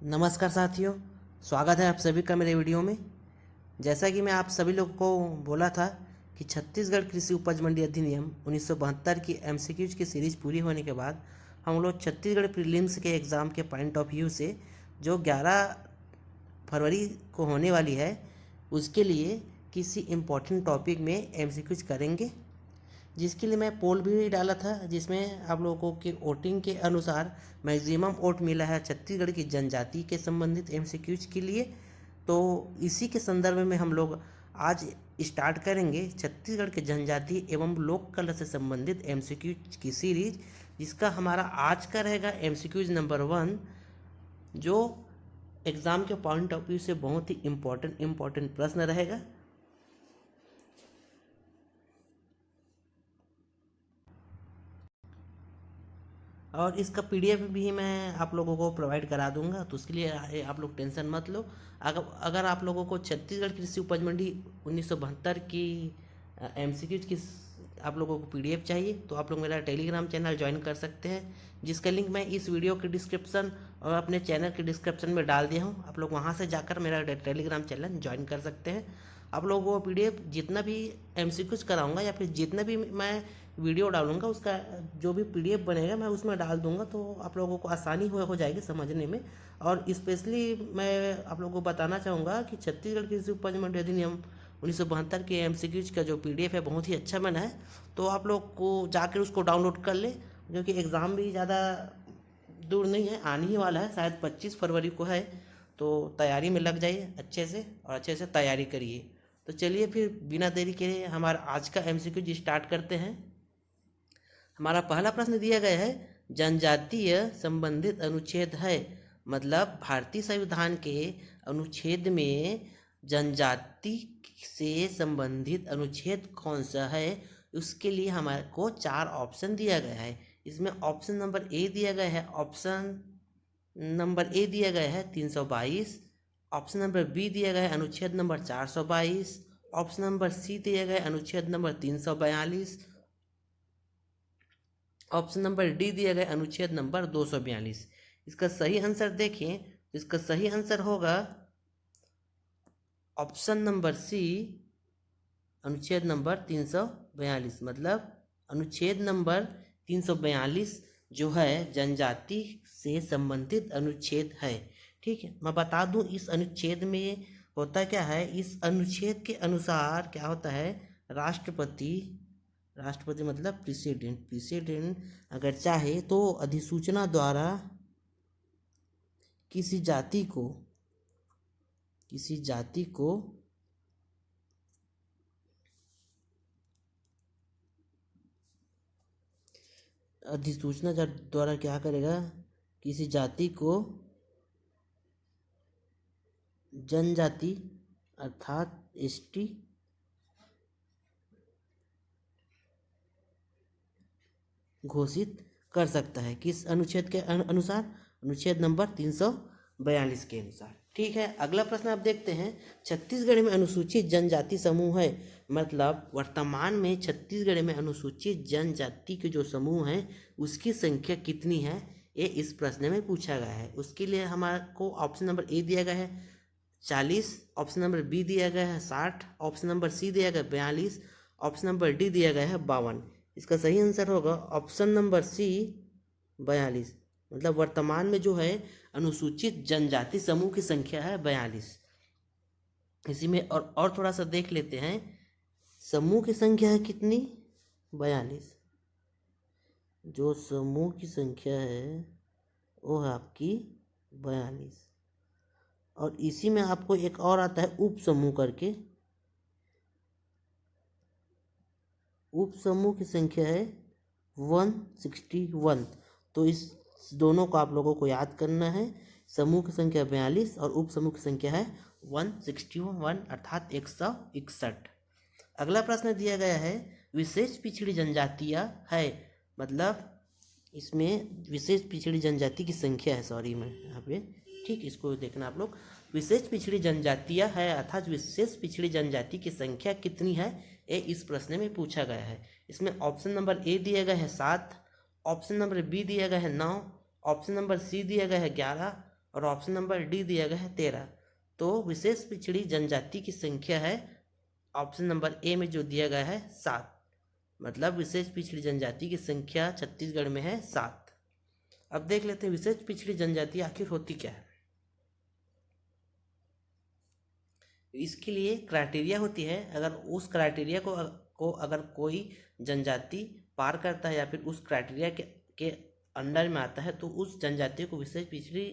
नमस्कार साथियों, स्वागत है आप सभी का मेरे वीडियो में। जैसा कि मैं आप सभी लोगों को बोला था कि छत्तीसगढ़ कृषि उपज मंडी अधिनियम 1972 की एमसीक्यूज की सीरीज पूरी होने के बाद हम लोग छत्तीसगढ़ प्रीलिम्स के एग्ज़ाम के पॉइंट ऑफ व्यू से जो 11 फरवरी को होने वाली है उसके लिए किसी इम्पोर्टेंट टॉपिक में एमसीक्यूज करेंगे, जिसके लिए मैं पोल भी डाला था, जिसमें आप लोगों के वोटिंग के अनुसार मैक्सिमम वोट मिला है छत्तीसगढ़ की जनजाति के संबंधित एमसीक्यूज के लिए। तो इसी के संदर्भ में हम लोग आज स्टार्ट करेंगे छत्तीसगढ़ के जनजाति एवं लोक कला से संबंधित एमसीक्यूज की सीरीज, जिसका हमारा आज का रहेगा एमसीक्यूज नंबर 1, जो एग्ज़ाम के पॉइंट ऑफ व्यू से बहुत ही इम्पोर्टेंट प्रश्न रहेगा। और इसका पीडीएफ भी मैं आप लोगों को प्रोवाइड करा दूंगा, तो उसके लिए आप लोग टेंशन मत लो। अगर आप लोगों को छत्तीसगढ़ कृषि उपज मंडी 1972 की एमसीक्यूज की आप लोगों को पीडीएफ चाहिए तो आप लोग मेरा टेलीग्राम चैनल ज्वाइन कर सकते हैं, जिसका लिंक मैं इस वीडियो के डिस्क्रिप्शन और अपने चैनल के डिस्क्रिप्शन में डाल दिया हूँ। आप लोग वहाँ से जाकर मेरा टेलीग्राम चैनल ज्वाइन कर सकते हैं। आप लोगों को पीडीएफ जितना भी एमसीक्यूज कराऊंगा या फिर जितना भी मैं वीडियो डालूंगा उसका जो भी पीडीएफ बनेगा मैं उसमें डाल दूंगा, तो आप लोगों को आसानी हो जाएगी समझने में। और स्पेशली मैं आप लोगों को बताना चाहूँगा कि छत्तीसगढ़ कृषि उपज मंडी अधिनियम 1972 के एमसीक्यूज का जो पीडीएफ है बहुत ही अच्छा बना है, तो आप लोग को जाकर उसको डाउनलोड कर ले, क्योंकि एग्ज़ाम भी ज़्यादा दूर नहीं है, आने ही वाला है, शायद 25 फरवरी को है। तो तैयारी में लग जाइए अच्छे से और अच्छे से तैयारी करिए। तो चलिए फिर बिना देरी के हमारा आज का एमसीक्यू स्टार्ट करते हैं। हमारा पहला प्रश्न दिया गया है, जनजातीय संबंधित अनुच्छेद है, मतलब भारतीय संविधान के अनुच्छेद में जनजाति से संबंधित अनुच्छेद कौन सा है, उसके लिए हमारे को 4 ऑप्शन दिया गया है। इसमें ऑप्शन नंबर ए दिया गया है, ऑप्शन नंबर ए दिया गया है 322, ऑप्शन नंबर बी दिया गया है अनुच्छेद नंबर 422, ऑप्शन नंबर सी दिया गया है अनुच्छेद नंबर 342, ऑप्शन नंबर डी दिया गया अनुच्छेद नंबर 242। इसका सही आंसर देखें तो इसका सही आंसर होगा ऑप्शन नंबर सी, अनुच्छेद नंबर 342। मतलब अनुच्छेद नंबर 342 जो है जनजाति से संबंधित अनुच्छेद है। ठीक है, मैं बता दूं इस अनुच्छेद में होता क्या है। इस अनुच्छेद के अनुसार क्या होता है, राष्ट्रपति मतलब प्रेसिडेंट अगर चाहे तो अधिसूचना द्वारा किसी जाति को अधिसूचना द्वारा क्या करेगा, किसी जाति को जनजाति अर्थात एसटी घोषित कर सकता है। किस अनुच्छेद के अनुसार, अनुच्छेद नंबर 342 के अनुसार। ठीक है, अगला प्रश्न आप देखते हैं, छत्तीसगढ़ में अनुसूचित जनजाति समूह है, मतलब वर्तमान में छत्तीसगढ़ में अनुसूचित जनजाति के जो समूह हैं उसकी संख्या कितनी है, ये इस प्रश्न में पूछा गया है। उसके लिए हमारे को ऑप्शन नंबर ए दिया गया है 40, ऑप्शन नंबर बी दिया गया है 60, ऑप्शन नंबर सी दिया गया 42, ऑप्शन नंबर डी दिया गया है 52। इसका सही आंसर होगा ऑप्शन नंबर सी 42। मतलब वर्तमान में जो है अनुसूचित जनजाति समूह की संख्या है 42। इसी में और थोड़ा सा देख लेते हैं, समूह की संख्या है कितनी, 42। जो समूह की संख्या है वो है आपकी 42। और इसी में आपको एक और आता है उप समूह करके, उप समूह की संख्या है 161। तो इस दोनों को आप लोगों को याद करना है, समूह की संख्या 42 और उप समूह की संख्या है 161 अर्थात 161। अगला प्रश्न दिया गया है, विशेष पिछड़ी जनजातियाँ है, मतलब इसमें विशेष पिछड़ी जनजाति की संख्या है, सॉरी मैं यहाँ पे, ठीक, इसको देखना आप लोग। विशेष पिछड़ी जनजातियाँ है अर्थात विशेष पिछड़ी जनजाति की संख्या कितनी है, ये इस प्रश्न में पूछा गया है। इसमें ऑप्शन नंबर ए दिया गया है 7, ऑप्शन नंबर बी दिया गया है 9, ऑप्शन नंबर सी दिया गया है 11, और ऑप्शन नंबर डी दिया गया है 13। तो विशेष पिछड़ी जनजाति की संख्या है ऑप्शन नंबर ए में जो दिया गया है 7। मतलब विशेष पिछड़ी जनजाति की संख्या छत्तीसगढ़ में है 7। अब देख लेते हैं विशेष पिछड़ी जनजाति आखिर होती क्या है। इसके लिए क्राइटेरिया होती है। अगर उस क्राइटेरिया को अगर कोई जनजाति पार करता है या फिर उस क्राइटेरिया के अंडर में आता है तो उस जनजाति को विशेष पिछड़ी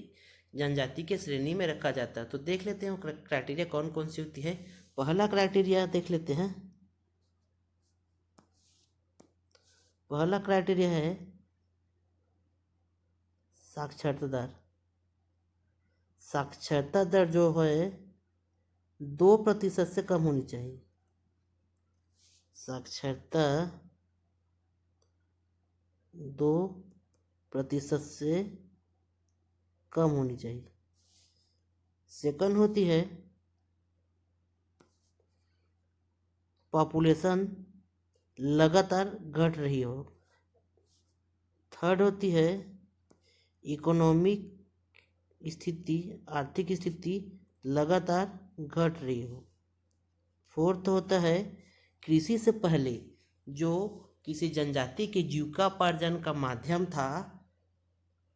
जनजाति के श्रेणी में रखा जाता है। तो देख लेते हैं वो क्राइटेरिया कौन कौन सी होती है। पहला क्राइटेरिया देख लेते हैं। पहला क्राइटेरिया है साक्षरता दर। साक्षरता दर जो है 2% से कम होनी चाहिए। साक्षरता 2% से कम होनी चाहिए। सेकंड होती है पॉपुलेशन लगातार घट रही हो। थर्ड होती है इकोनॉमिक स्थिति, आर्थिक स्थिति लगातार घट रही हो। फोर्थ होता है कृषि से पहले जो किसी जनजाति के जीविकापार्जन का माध्यम था,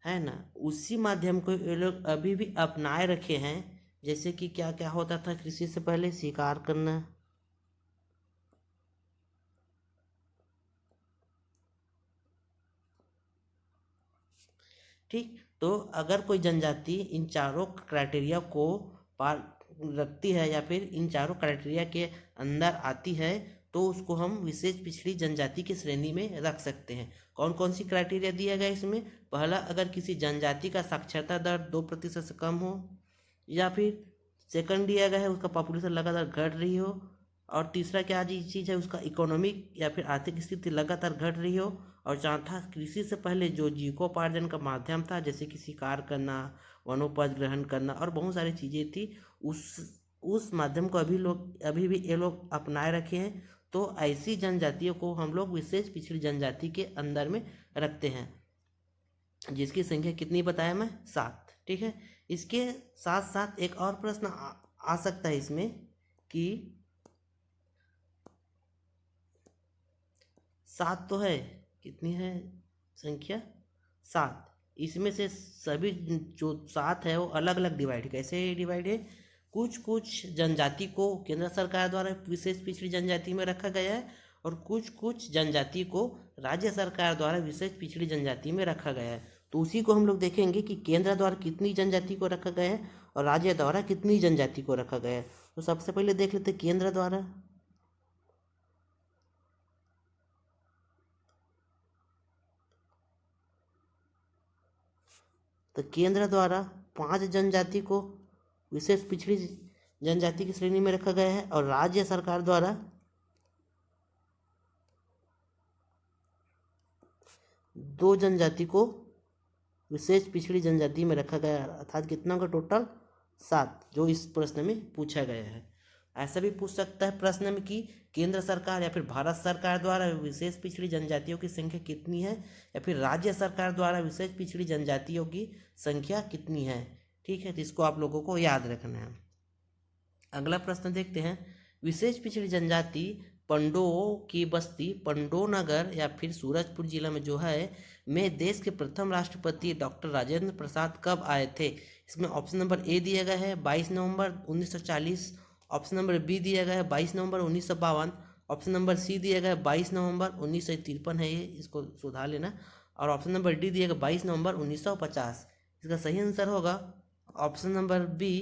है ना, उसी माध्यम को ये लोग अभी भी अपनाए रखे हैं। जैसे कि क्या क्या होता था कृषि से पहले? शिकार करना, ठीक। तो अगर कोई जनजाति इन चारों क्राइटेरिया को पार रखती है या फिर इन चारों क्राइटेरिया के अंदर आती है तो उसको हम विशेष पिछड़ी जनजाति की श्रेणी में रख सकते हैं। कौन कौन सी क्राइटेरिया दिया गया इसमें? पहला, अगर किसी जनजाति का साक्षरता दर 2% से कम हो, या फिर सेकंड दिया गया है उसका पॉपुलेशन लगातार घट रही हो, और तीसरा क्या चीज़ है उसका इकोनॉमिक या फिर आर्थिक स्थिति लगातार घट रही हो, और चौथा कृषि से पहले जो जीविकोपार्जन का माध्यम था जैसे कि शिकार करना, वनोपज ग्रहण करना और बहुत सारी चीज़ें थी, उस माध्यम को अभी भी ये लोग अपनाए रखे हैं। तो ऐसी जनजातियों को हम लोग विशेष पिछड़ी जनजाति के अंदर में रखते हैं, जिसकी संख्या कितनी बताया मैं? 7, ठीक है। इसके साथ साथ एक और प्रश्न आ सकता है इसमें कि 7 तो है, कितनी है संख्या? 7। इसमें से सभी जो 7 है वो अलग अलग डिवाइड, कैसे डिवाइड है? कुछ कुछ जनजाति को केंद्र सरकार द्वारा विशेष पिछड़ी जनजाति में रखा गया है और कुछ कुछ जनजाति को राज्य सरकार द्वारा विशेष पिछड़ी जनजाति में रखा गया है। तो उसी को हम लोग देखेंगे कि केंद्र द्वारा कितनी जनजाति को रखा गया है और राज्य द्वारा कितनी जनजाति को रखा गया है। तो सबसे पहले देख लेते हैं केंद्र द्वारा। तो केंद्र द्वारा 5 जनजाति को विशेष पिछड़ी जनजाति की श्रेणी में रखा गया है और राज्य सरकार द्वारा 2 जनजाति को विशेष पिछड़ी जनजाति में रखा गया है। अर्थात कितना का टोटल? 7, जो इस प्रश्न में पूछा गया है। ऐसा भी पूछ सकता है प्रश्न में कि केंद्र सरकार या फिर भारत सरकार द्वारा विशेष पिछड़ी जनजातियों की संख्या कितनी है, या फिर राज्य सरकार द्वारा विशेष पिछड़ी जनजातियों की संख्या कितनी है, ठीक है। तो इसको आप लोगों को याद रखना है। अगला प्रश्न देखते हैं। विशेष पिछड़ी जनजाति पंडो की बस्ती पंडो नगर या फिर सूरजपुर जिला में जो है में देश के प्रथम राष्ट्रपति डॉक्टर राजेंद्र प्रसाद कब आए थे? इसमें ऑप्शन नंबर ए दिया गया है 22 नवंबर 1940, ऑप्शन नंबर बी दिया गया है 22 नवंबर 1952, ऑप्शन नंबर सी दिया गया है 22 नवंबर 1953 है, ये इसको सुधार लेना, और ऑप्शन नंबर डी दिया गया 22 नवंबर 1950। इसका सही आंसर होगा ऑप्शन नंबर बी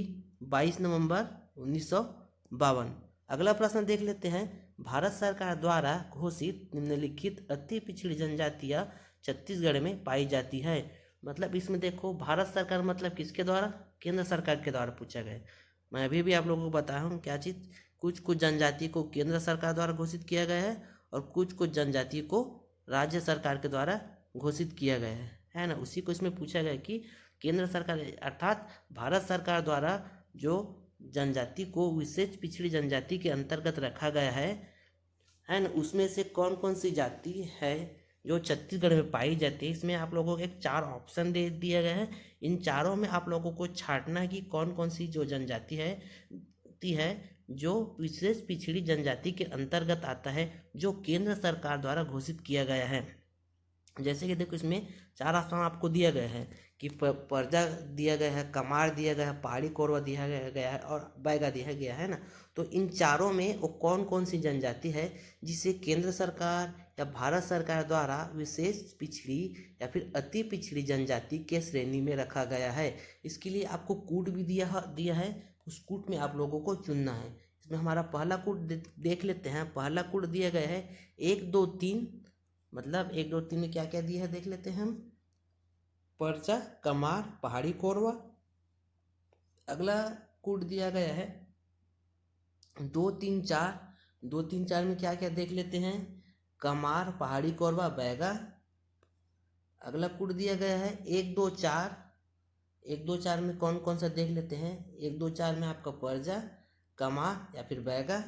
22 नवंबर 1952। अगला प्रश्न देख लेते हैं। भारत सरकार द्वारा घोषित निम्नलिखित अति पिछड़ी जनजातियां छत्तीसगढ़ में पाई जाती है। मतलब इसमें देखो भारत सरकार मतलब किसके द्वारा? केंद्र सरकार के द्वारा पूछा गया। मैं अभी भी आप लोगों को बताया हूँ क्या चीज़, कुछ कुछ जनजाति को केंद्र सरकार द्वारा घोषित किया गया है और कुछ कुछ जनजाति को राज्य सरकार के द्वारा घोषित किया गया है ना। उसी को इसमें पूछा गया कि केंद्र सरकार अर्थात भारत सरकार द्वारा जो जनजाति को विशेष पिछड़ी जनजाति के अंतर्गत रखा गया है ना, उसमें से कौन कौन सी जाति है जो छत्तीसगढ़ में पाई जाती है, इसमें आप लोगों को एक 4 ऑप्शन दे दिया गया है। इन चारों में आप लोगों को छांटना कि कौन कौन सी जो जनजाति है जो विशेष पिछड़ी जनजाति के अंतर्गत आता है, जो केंद्र सरकार द्वारा घोषित किया गया है। जैसे कि देखो इसमें 4 ऑप्शन आपको दिया गया है कि परजा दिया गया है, कमार दिया गया है, पहाड़ी कोरवा दिया गया है और बैगा दिया गया है ना। तो इन चारों में वो कौन कौन सी जनजाति है जिसे केंद्र सरकार या भारत सरकार द्वारा विशेष पिछड़ी या फिर अति पिछड़ी जनजाति के श्रेणी में रखा गया है। इसके लिए आपको कूट भी दिया है, उस कूट में आप लोगों को चुनना है। इसमें हमारा पहला कूट देख लेते हैं। पहला कूट दिया गया है 1 2 3, मतलब 1 2 3 में क्या क्या दिया है देख लेते हैं हम। परचा, कमार, पहाड़ी कोरवा। अगला कूट दिया गया है 2 3 4। 2 3 4 में क्या क्या देख लेते हैं, कमार, पहाड़ी कोरवा, बैगा। अगला कूट दिया गया है 1 2 4। 1 2 4 में कौन कौन सा देख लेते हैं। 1 2 4 में आपका परजा, कमार या फिर बैगा।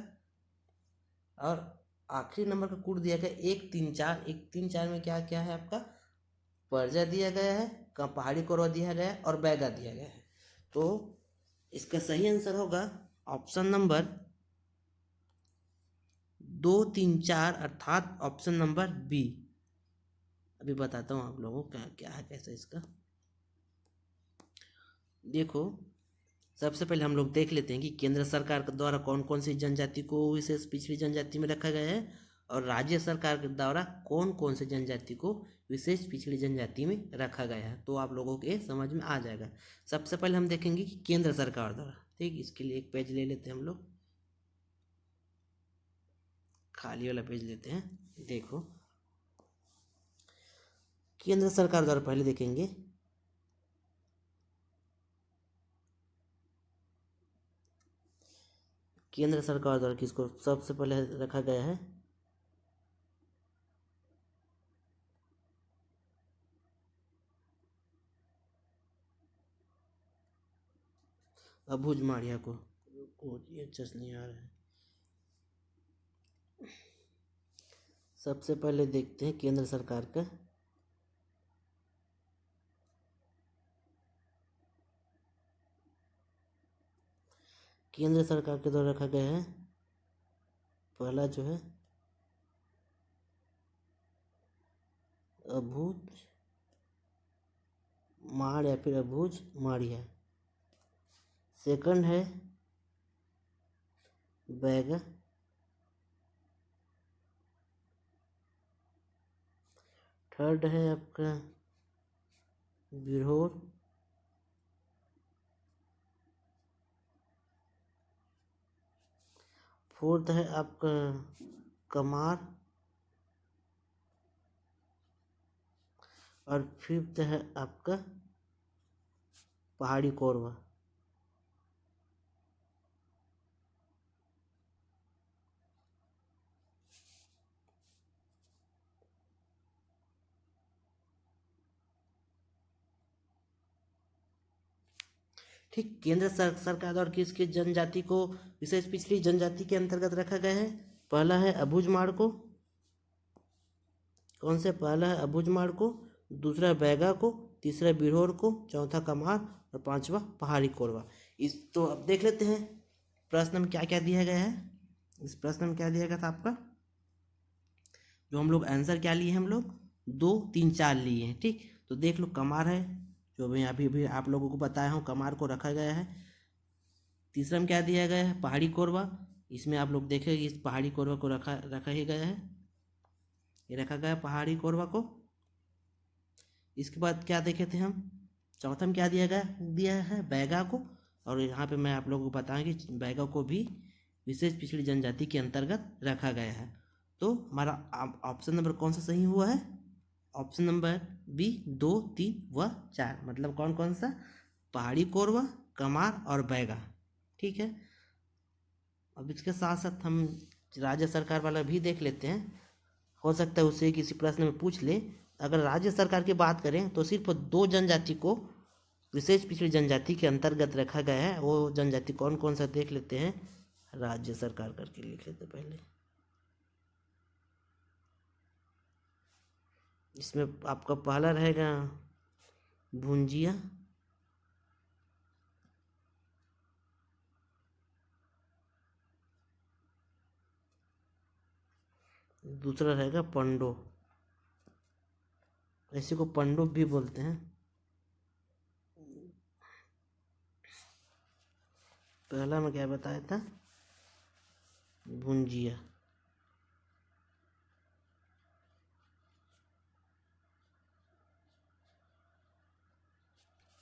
और आखिरी नंबर का कूट दिया गया 1 3 4। 1 3 4 में क्या क्या है आपका, परजा दिया गया है, पहाड़ी कोरवा दिया गया है और बैगा दिया गया है। तो इसका सही आंसर होगा ऑप्शन नंबर 2 3 4, अर्थात ऑप्शन नंबर बी। अभी बताता हूँ आप लोगों को क्या क्या है कैसे इसका। देखो सबसे पहले हम लोग देख लेते हैं कि केंद्र सरकार के द्वारा कौन कौन सी जनजाति को विशेष पिछड़ी जनजाति में रखा गया है और राज्य सरकार के द्वारा कौन कौन से जनजाति को विशेष पिछड़ी जनजाति में रखा गया है। तो आप लोगों के समझ में आ जाएगा। सबसे पहले हम देखेंगे कि केंद्र सरकार द्वारा, ठीक। इसके लिए एक पेज ले लेते हैं हम लोग, खाली वाला पेज लेते हैं। देखो केंद्र सरकार द्वारा पहले देखेंगे केंद्र सरकार द्वारा किसको सबसे पहले रखा गया है, अबूझ माड़िया को ये जस्ट नहीं आ रहा है। सबसे पहले देखते हैं केंद्र सरकार का। केंद्र सरकार के द्वारा रखा गया है पहला जो है अबूझ माड़ या फिर अबूझ माड़िया। सेकंड है बैगा। थर्ड है आपका बिरहोर। फोर्थ है आपका कमार और फिफ्थ है आपका पहाड़ी कोरवा। ठीक, केंद्र सरकार द्वारा किस किस जनजाति को विशेष पिछड़ी जनजाति के अंतर्गत रखा गया है। पहला है अबूझ माड़ को, कौन से, पहला है अबूझ माड़ को, दूसरा बैगा को, तीसरा बिरहोर को, चौथा कमार और पांचवा पहाड़ी कोरवा। इस तो अब देख लेते हैं प्रश्न में क्या क्या दिया गया है। इस प्रश्न में क्या दिया गया था आपका, जो हम लोग आंसर क्या लिए, हम लोग 2 3 4 लिए हैं, ठीक। तो देख लो कमार है, जो मैं अभी भी आप लोगों को बताया हूँ, कमार को रखा गया है। तीसरा में क्या दिया गया है, पहाड़ी कोरवा। इसमें आप लोग देखेंगे इस पहाड़ी कोरवा को रखा ही गया है, ये रखा गया है पहाड़ी कोरवा को। इसके बाद क्या देखे थे हम, चौथा में क्या दिया है बैगा को। और यहाँ पे मैं आप लोगों को बताऊँ कि बैगा को भी विशेष पिछड़ी जनजाति के अंतर्गत रखा गया है। तो हमारा ऑप्शन नंबर कौन सा सही हुआ है, ऑप्शन नंबर बी 2 3 व 4, मतलब कौन कौन सा, पहाड़ी कोरवा, कमार और बैगा, ठीक है। अब इसके साथ साथ हम राज्य सरकार वाला भी देख लेते हैं, हो सकता है उससे किसी प्रश्न में पूछ ले। अगर राज्य सरकार की बात करें तो सिर्फ 2 जनजाति को विशेष पिछड़ी जनजाति के अंतर्गत रखा गया है। वो जनजाति कौन कौन सा देख लेते हैं, राज्य सरकार करके लिख लेते पहले। इसमें आपका पहला रहेगा भुंजिया, दूसरा रहेगा पंडो, इसी को पंडुप भी बोलते हैं। पहला मैं क्या बताया था, भुंजिया,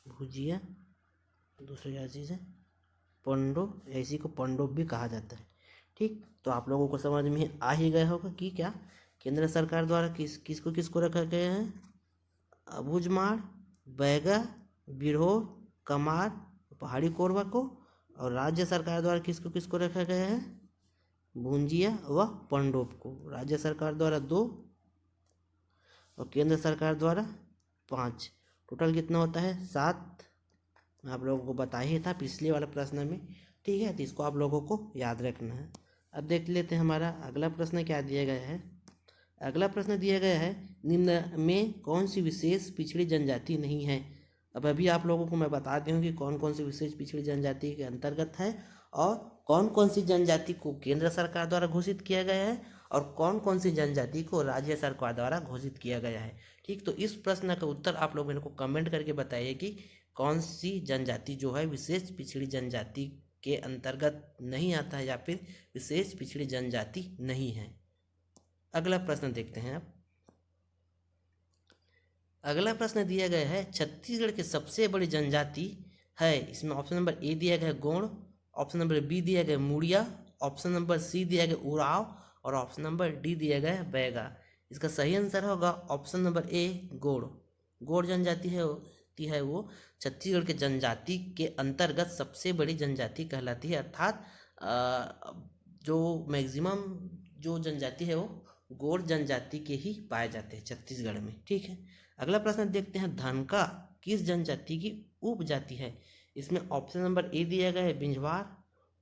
भुजिया, दूसरी क्या चीज़ है, पंडो, इसी को पंडुप भी कहा जाता है। ठीक, तो आप लोगों को समझ में आ ही गया होगा कि क्या केंद्र सरकार द्वारा किसको रखा गया है, अबूझमाड़, बैगा, बिरहोर, कमार, पहाड़ी कोरबा को, और राज्य सरकार द्वारा किसको किसको रखा गया है, भुंजिया व पंडोप को। राज्य सरकार द्वारा 2 और केंद्र सरकार द्वारा 5, टोटल कितना होता है 7। आप लोगों को बता ही था पिछले वाले प्रश्न में। ठीक है, तो इसको आप लोगों को याद रखना है। अब देख लेते हैं हमारा अगला प्रश्न क्या दिया गया है। अगला प्रश्न दिया गया है, निम्न में कौन सी विशेष पिछड़ी जनजाति नहीं है। अब अभी आप लोगों को मैं बता दूं कि कौन कौन सी विशेष पिछड़ी जनजाति के अंतर्गत है और कौन कौन सी जनजाति को केंद्र सरकार द्वारा घोषित किया गया है और कौन कौन सी जनजाति को राज्य सरकार द्वारा घोषित किया गया है। ठीक, तो इस प्रश्न का उत्तर आप लोग मेरे को कमेंट करके बताइए कि कौन सी जनजाति जो है विशेष पिछड़ी जनजाति के अंतर्गत नहीं आता है या फिर विशेष पिछड़ी जनजाति नहीं है। अगला प्रश्न देखते हैं। अब अगला प्रश्न दिया गया है, छत्तीसगढ़ की सबसे बड़ी जनजाति है। इसमें ऑप्शन नंबर ए दिया गया है गोंड, ऑप्शन नंबर बी दिया गया मुड़िया, ऑप्शन नंबर सी दिया गया उराव और ऑप्शन नंबर डी दिया गया है बैगा। इसका सही आंसर होगा option number A Gond. Gond जनजाति है वो छत्तीसगढ़ के जनजाति के अंतर्गत सबसे बड़ी जनजाति कहलाती है, अर्थात जो मैक्सिमम जो जनजाति है वो गोंड जनजाति के ही पाए जाते हैं छत्तीसगढ़ में। ठीक है, अगला प्रश्न देखते हैं, धनका किस जनजाति की उपजाति है। इसमें ऑप्शन नंबर ए दिया गया है बिंजवार,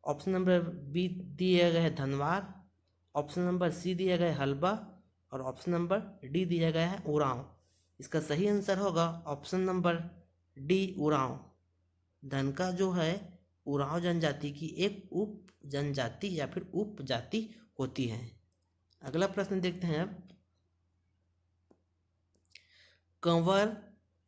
ऑप्शन नंबर बी दिया गया है धनवार, ऑप्शन नंबर सी दिया गया है हल्बा और ऑप्शन नंबर डी दिया गया है उरांव। इसका सही आंसर होगा ऑप्शन नंबर डी उरांव। धनका जो है उरांव जनजाति की एक उप जनजाति या फिर उपजाति होती है। अगला प्रश्न देखते हैं। अब कंवर,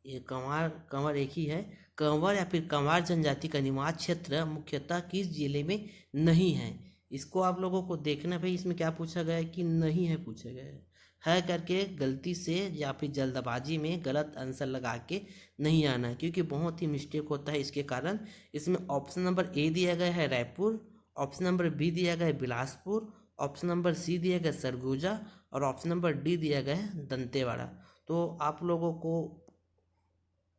ये कंवर एक ही है। कंवर या फिर कंवार जनजाति का निवास क्षेत्र मुख्यतः किस जिले में नहीं है। इसको आप लोगों को देखना भाई, इसमें क्या पूछा गया है कि नहीं है पूछा गया है करके गलती से या फिर जल्दबाजी में गलत आंसर लगा के नहीं आना है, क्योंकि बहुत ही मिस्टेक होता है इसके कारण। इसमें ऑप्शन नंबर ए दिया गया है रायपुर, ऑप्शन नंबर बी दिया गया है बिलासपुर, ऑप्शन नंबर सी दिया गया सरगुजा और ऑप्शन नंबर डी दिया गया है दंतेवाड़ा। तो आप लोगों को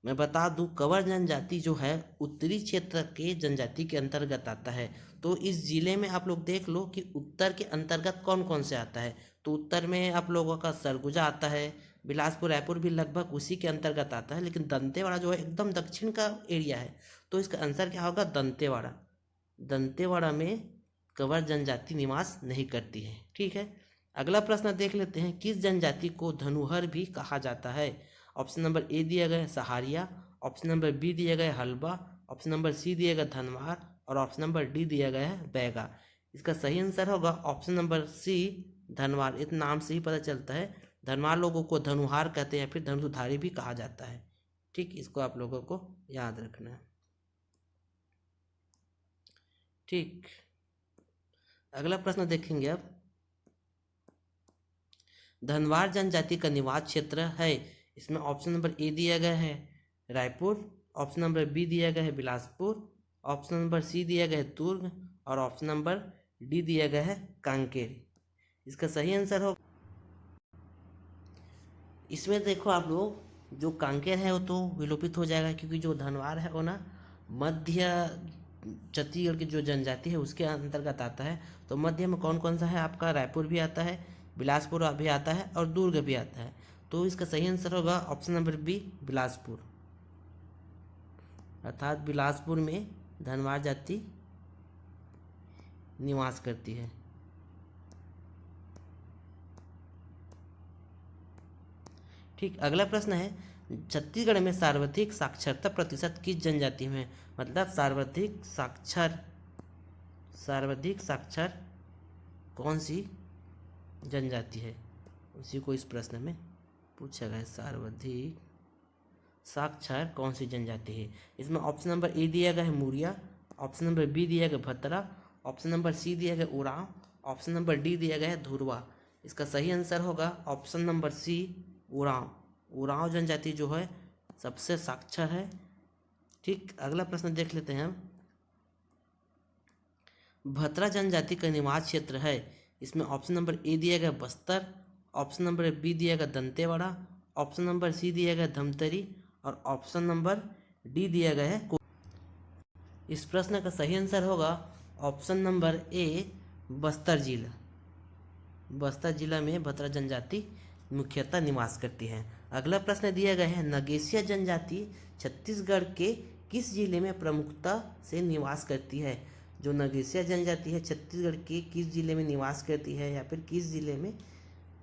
मैं बता दूं, कंवर जनजाति जो है उत्तरी क्षेत्र के जनजाति के अंतर्गत आता है। तो इस जिले में आप लोग देख लो कि उत्तर के अंतर्गत कौन कौन से आता है। तो उत्तर में आप लोगों का सरगुजा आता है, बिलासपुर रायपुर भी लगभग उसी के अंतर्गत आता है, लेकिन दंतेवाड़ा जो है एकदम दक्षिण का एरिया है। तो इसका आंसर क्या होगा दंतेवाड़ा। दंतेवाड़ा में कंवर जनजाति निवास नहीं करती है। ठीक है, अगला प्रश्न देख लेते हैं, किस जनजाति को धनुहर भी कहा जाता है। ऑप्शन नंबर ए दिया गया है सहारिया, ऑप्शन नंबर बी दिया गया है हल्बा, ऑप्शन नंबर सी दिया गया धनवार और ऑप्शन नंबर डी दिया गया है बैगा। इसका सही आंसर होगा ऑप्शन नंबर सी धनवार। इस नाम से ही पता चलता है धनवार लोगों को धनुहार कहते हैं या फिर धनुधारी भी कहा जाता है। ठीक, इसको आप लोगों को याद रखना है। ठीक, अगला प्रश्न देखेंगे। अब धनवार जनजाति का निवास क्षेत्र है। इसमें ऑप्शन नंबर ए दिया गया है रायपुर, ऑप्शन नंबर बी दिया गया है बिलासपुर, ऑप्शन नंबर सी दिया गया है दुर्ग और ऑप्शन नंबर डी दिया गया है कांकेर। इसका सही आंसर हो, इसमें देखो आप लोग, जो कांकेर है वो तो विलोपित हो जाएगा, क्योंकि जो धनवार है वो ना मध्य छत्तीसगढ़ की जो जनजाति है उसके अंतर्गत आता है। तो मध्य में कौन कौन सा है आपका, रायपुर भी आता है, बिलासपुर भी आता है और दुर्ग भी आता है। तो इसका सही आंसर होगा ऑप्शन नंबर बी बिलासपुर, अर्थात बिलासपुर में धनवार जाति निवास करती है। ठीक, अगला प्रश्न है छत्तीसगढ़ में सर्वाधिक साक्षरता प्रतिशत किस जनजाति में? मतलब सर्वाधिक साक्षर कौन सी जनजाति है, उसी को इस प्रश्न में पूछा गया है। सर्वाधिक साक्षर कौन सी जनजाति है? इसमें ऑप्शन नंबर ए दिया गया है मुरिया, ऑप्शन नंबर बी दिया गया भतरा, ऑप्शन नंबर सी दिया गया उरांव, ऑप्शन नंबर डी दिया गया है धुरवा। इसका सही आंसर होगा option number C Oraon. Oraon जनजाति जो है सबसे साक्षर है। ठीक, अगला प्रश्न देख लेते हैं हम। भतरा जनजाति का निवास क्षेत्र है, इसमें ऑप्शन नंबर ए दिया गया बस्तर, ऑप्शन नंबर बी दिया गया दंतेवाड़ा, ऑप्शन नंबर सी दिया गया धमतरी और ऑप्शन नंबर डी दिया गया है। इस प्रश्न का सही आंसर होगा ऑप्शन नंबर ए बस्तर जिला। बस्तर जिला में भतरा जनजाति मुख्यतः निवास करती है। अगला प्रश्न दिया गया है नगेशिया जनजाति छत्तीसगढ़ के किस जिले में प्रमुखता से निवास करती है? जो नगेशिया जनजाति है छत्तीसगढ़ के किस जिले में निवास करती है या फिर किस जिले में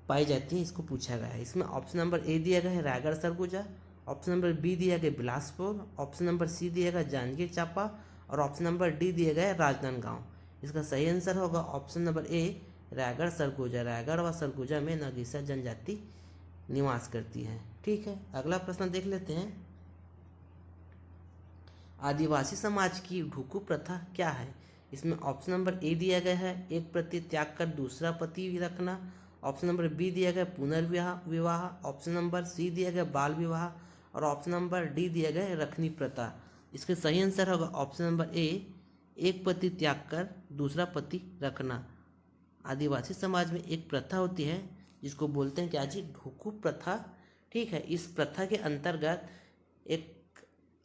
पाई जाती है, इसको पूछा गया है। इसमें ऑप्शन नंबर ए दिया गया है Raigarh Surguja, option number B दिया गया बिलासपुर, ऑप्शन नंबर सी दिया गया जांजगीर चांपा और ऑप्शन नंबर डी दिया गया राजनांदगांव। इसका सही आंसर होगा option number A Raigarh Surguja. Raigarh व सरगुजा में नगेशिया जनजाति निवास करती है। ठीक है, अगला प्रश्न देख लेते हैं। आदिवासी समाज की ढुकू प्रथा क्या है? इसमें ऑप्शन नंबर ए दिया गया है एक पति त्याग कर दूसरा पति रखना, ऑप्शन नंबर बी दिया गया पुनर्विवाह, ऑप्शन नंबर सी दिया गया बाल विवाह और ऑप्शन नंबर डी दिया गया रखनी प्रथा। इसके सही आंसर होगा ऑप्शन नंबर ए एक पति त्याग कर दूसरा पति रखना। आदिवासी समाज में एक प्रथा होती है जिसको बोलते हैं क्या जी, ढुकू प्रथा। ठीक है, इस प्रथा के अंतर्गत एक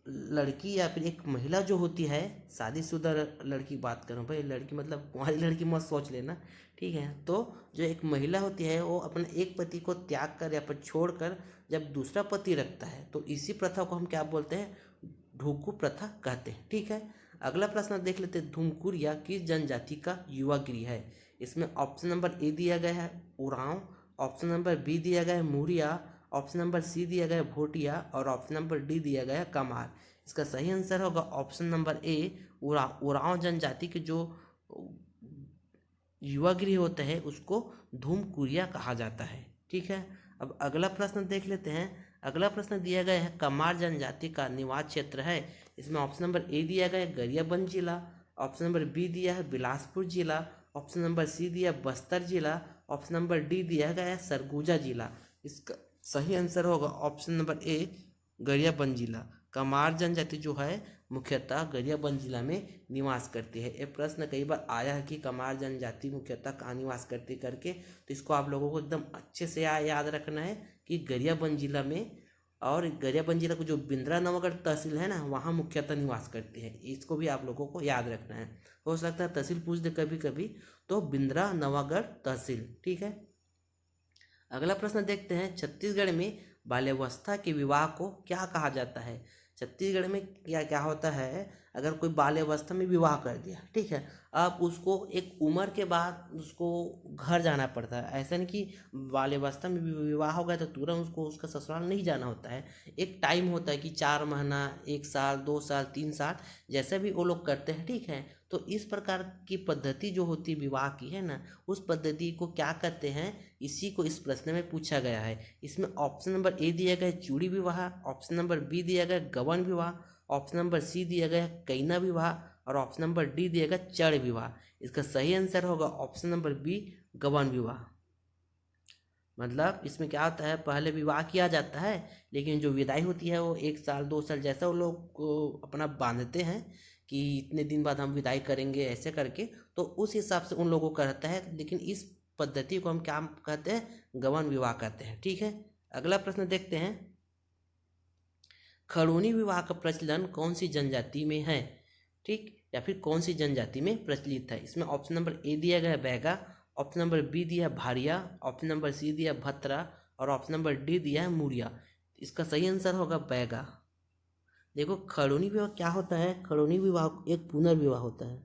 लड़की या फिर एक महिला जो होती है, शादीशुदा लड़की बात करूँ भाई, लड़की मतलब कुंवारी लड़की मत सोच लेना। ठीक है, तो जो एक महिला होती है वो अपने एक पति को त्याग कर या फिर छोड़कर जब दूसरा पति रखता है तो इसी प्रथा को हम क्या बोलते हैं, ढुकू प्रथा कहते हैं। ठीक है, अगला प्रश्न देख लेते हैं। धुमकुरिया किस जनजाति का युवा गृह है? इसमें ऑप्शन नंबर ए दिया गया है उरांव, ऑप्शन नंबर बी दिया गया है मुरिया, ऑप्शन नंबर सी दिया गया है भोटिया और ऑप्शन नंबर डी दिया गया है कमार। इसका सही आंसर होगा ऑप्शन नंबर ए उरांव जनजाति के जो युवा गृह होता है उसको धूमकुरिया कहा जाता है। ठीक है, अब अगला प्रश्न देख लेते हैं। अगला प्रश्न दिया गया है कमार जनजाति का निवास क्षेत्र है। इसमें ऑप्शन नंबर ए दिया गया है गरियाबंद जिला, ऑप्शन नंबर बी दिया है बिलासपुर जिला, ऑप्शन नंबर सी दिया बस्तर जिला, ऑप्शन नंबर डी दिया गया है सरगुजा जिला। इसका सही आंसर होगा ऑप्शन नंबर ए गरियाबंद जिला। कमार जनजाति जो है मुख्यतः गरियाबंद जिला में निवास करती है। ये प्रश्न कई बार आया है कि कमार जनजाति मुख्यतः कहाँ निवास करती करके, तो इसको आप लोगों को एकदम अच्छे से याद रखना है कि गरियाबंद जिला में, और गरियाबंद जिला को जो बिंद्रा नवागढ़ तहसील है ना वहाँ मुख्यतः निवास करती है। इसको भी आप लोगों को याद रखना है। हो सकता है तहसील पूछ दे कभी कभी, तो बिंद्रा नवागढ़ तहसील। ठीक है, अगला प्रश्न देखते हैं। छत्तीसगढ़ में बाल्यावस्था के विवाह को क्या कहा जाता है? छत्तीसगढ़ में क्या क्या होता है, अगर कोई बाल्यावस्था में विवाह कर दिया, ठीक है, अब उसको एक उम्र के बाद उसको घर जाना पड़ता है। ऐसा नहीं कि बाल्यावस्था में विवाह हो गया तो तुरंत उसको उसका ससुराल नहीं जाना होता है। एक टाइम होता है कि 4 महीना, 1 साल, 2 साल, 3 साल, जैसे भी वो लोग करते हैं। ठीक है, तो इस प्रकार की पद्धति जो होती है विवाह की है ना, उस पद्धति को क्या कहते हैं, इसी को इस प्रश्न में पूछा गया है। इसमें ऑप्शन नंबर ए दिया गया चूड़ी विवाह, ऑप्शन नंबर बी दिया गया गवन विवाह, ऑप्शन नंबर सी दिया गया कैना विवाह और ऑप्शन नंबर डी दिया गया चढ़ विवाह। इसका सही आंसर होगा ऑप्शन नंबर बी गवन विवाह। मतलब इसमें क्या होता है, पहले विवाह किया जाता है लेकिन जो विदाई होती है वो 1 साल 2 साल जैसा वो लोग को अपना बांधते हैं कि इतने दिन बाद हम विदाई करेंगे ऐसे करके, तो उस हिसाब से उन लोगों का रहता है। लेकिन इस पद्धति को हम क्या कहते हैं, गवन विवाह कहते हैं। ठीक है, अगला प्रश्न देखते हैं। खड़ूनी विवाह का प्रचलन कौन सी जनजाति में है? ठीक, या फिर कौन सी जनजाति में प्रचलित है? इसमें ऑप्शन नंबर ए दिया गया बैगा, ऑप्शन नंबर बी दिया भारिया, ऑप्शन नंबर सी दिया भत्रा और ऑप्शन नंबर डी दिया है मुरिया। इसका सही आंसर होगा बैगा। देखो खड़ूनी विवाह क्या होता है, खड़ूनी विवाह एक पुनर्विवाह होता है।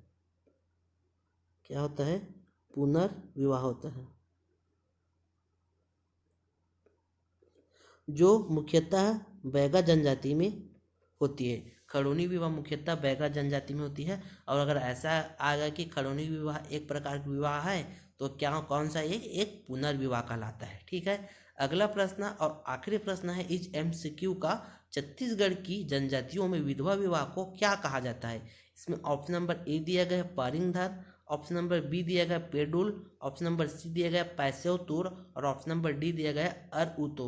क्या होता है, पुनर्विवाह होता है। जो मुख्यतः बैगा जनजाति में होती है। खड़ोनी विवाह मुख्यतः बैगा जनजाति में होती है। और अगर ऐसा आ गया कि खड़ोनी विवाह एक प्रकार का विवाह है तो क्या कौन सा ये एक पुनर्विवाह कहलाता है। ठीक है, अगला प्रश्न और आखिरी प्रश्न है इस MCQ का, छत्तीसगढ़ की जनजातियों में विधवा विवाह को क्या कहा जाता है। इसमें ऑप्शन नंबर ए दिया गया है पारिंगधर, ऑप्शन नंबर बी दिया गया पेडुल, ऑप्शन नंबर सी दिया गया पैसेवतुर और ऑप्शन नंबर डी दिया गया अरउतो।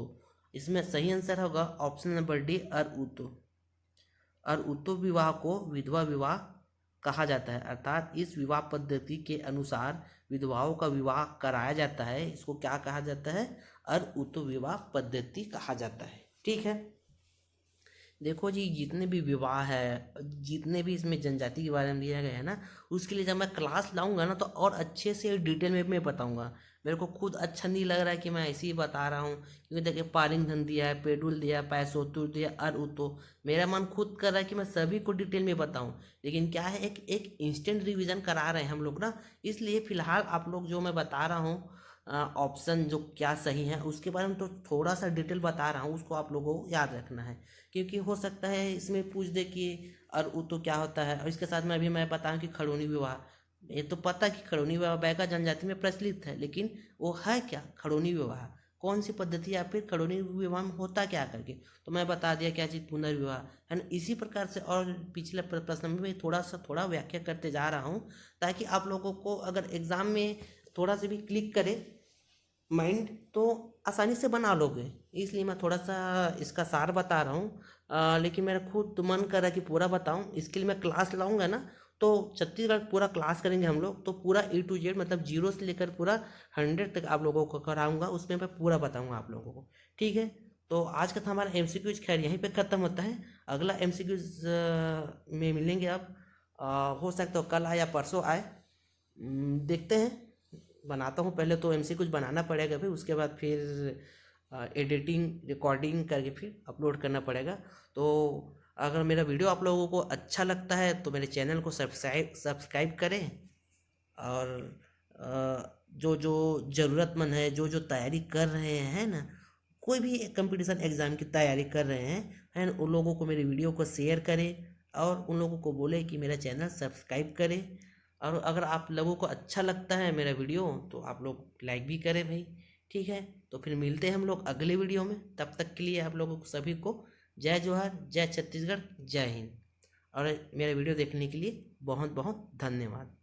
इसमें सही आंसर होगा ऑप्शन नंबर डी अरउतो। अरउतो विवाह को विधवा विवाह कहा जाता है, अर्थात इस विवाह पद्धति के अनुसार विधवाओं का विवाह कराया जाता है। इसको क्या कहा जाता है, अरउतो विवाह पद्धति कहा जाता है। ठीक है, देखो जी, जितने भी विवाह है, जितने भी इसमें जनजाति के बारे में दिया गया है ना, उसके लिए जब मैं क्लास लाऊंगा ना तो और अच्छे से डिटेल में मैं बताऊंगा। मेरे को खुद अच्छा नहीं लग रहा है कि मैं ऐसे ही बता रहा हूँ, क्योंकि देखिए पारिंगधन दिया है, पेडुल दिया, पैसोतुर दिया, अरउतो। मेरा मन खुद कर रहा है कि मैं सभी को डिटेल में बताऊं, लेकिन क्या है, एक एक इंस्टेंट रिवीजन करा रहे हैं हम लोग ना, इसलिए फिलहाल आप लोग जो मैं बता रहा हूँ ऑप्शन जो क्या सही है उसके बारे में तो थोड़ा सा डिटेल बता रहा हूँ, उसको आप लोगों को याद रखना है, क्योंकि हो सकता है इसमें पूछ दे कि अरउतो क्या होता है। और इसके साथ में अभी मैं बताऊं कि खड़ोनी विवाह, ये तो पता कि खड़ोनी विवाह बैगा जनजाति में प्रचलित है, लेकिन वो है क्या खड़ोनी विवाह, कौन सी पद्धति या फिर खड़ोनी विवाह में होता क्या करके, तो मैं बता दिया क्या चीज़ पुनर्विवाह है ना। इसी प्रकार से और पिछले प्रश्न में मैं थोड़ा व्याख्या करते जा रहा हूँ, ताकि आप लोगों को अगर एग्जाम में थोड़ा सा भी क्लिक करे माइंड तो आसानी से बना लोगे। इसलिए मैं थोड़ा सा इसका सार बता रहा हूँ, लेकिन मेरा खुद मन कर रहा है कि पूरा बताऊँ। इसके लिए मैं क्लास लाऊंगा ना तो छत्तीसगढ़ पूरा क्लास करेंगे हम लोग, तो पूरा A to Z मतलब 0 से लेकर पूरा 100 तक आप लोगों को कराऊंगा, उसमें मैं पूरा बताऊंगा आप लोगों को। ठीक है, तो आज का था हमारा MCQs, खैर यहीं पे ख़त्म होता है। अगला MCQs में मिलेंगे अब, हो सकता हो कल आए या परसों आए, देखते हैं। बनाता हूँ, पहले तो MC कुछ बनाना पड़ेगा, फिर उसके बाद फिर एडिटिंग रिकॉर्डिंग करके फिर अपलोड करना पड़ेगा। तो अगर मेरा वीडियो आप लोगों को अच्छा लगता है तो मेरे चैनल को सब्सक्राइब करें। और जो जो ज़रूरतमंद है, जो जो तैयारी कर रहे हैं ना, कोई भी कंपटीशन एग्ज़ाम की तैयारी कर रहे हैं है ना, उन लोगों को मेरे वीडियो को शेयर करें और उन लोगों को बोले कि मेरा चैनल सब्सक्राइब करें। और अगर आप लोगों को अच्छा लगता है मेरा वीडियो तो आप लोग लाइक भी करें भाई। ठीक है, तो फिर मिलते हैं हम लोग अगले वीडियो में, तब तक के लिए आप लोगों को सभी को जय जोहार, जय छत्तीसगढ़, जय हिंद। और मेरा वीडियो देखने के लिए बहुत बहुत धन्यवाद।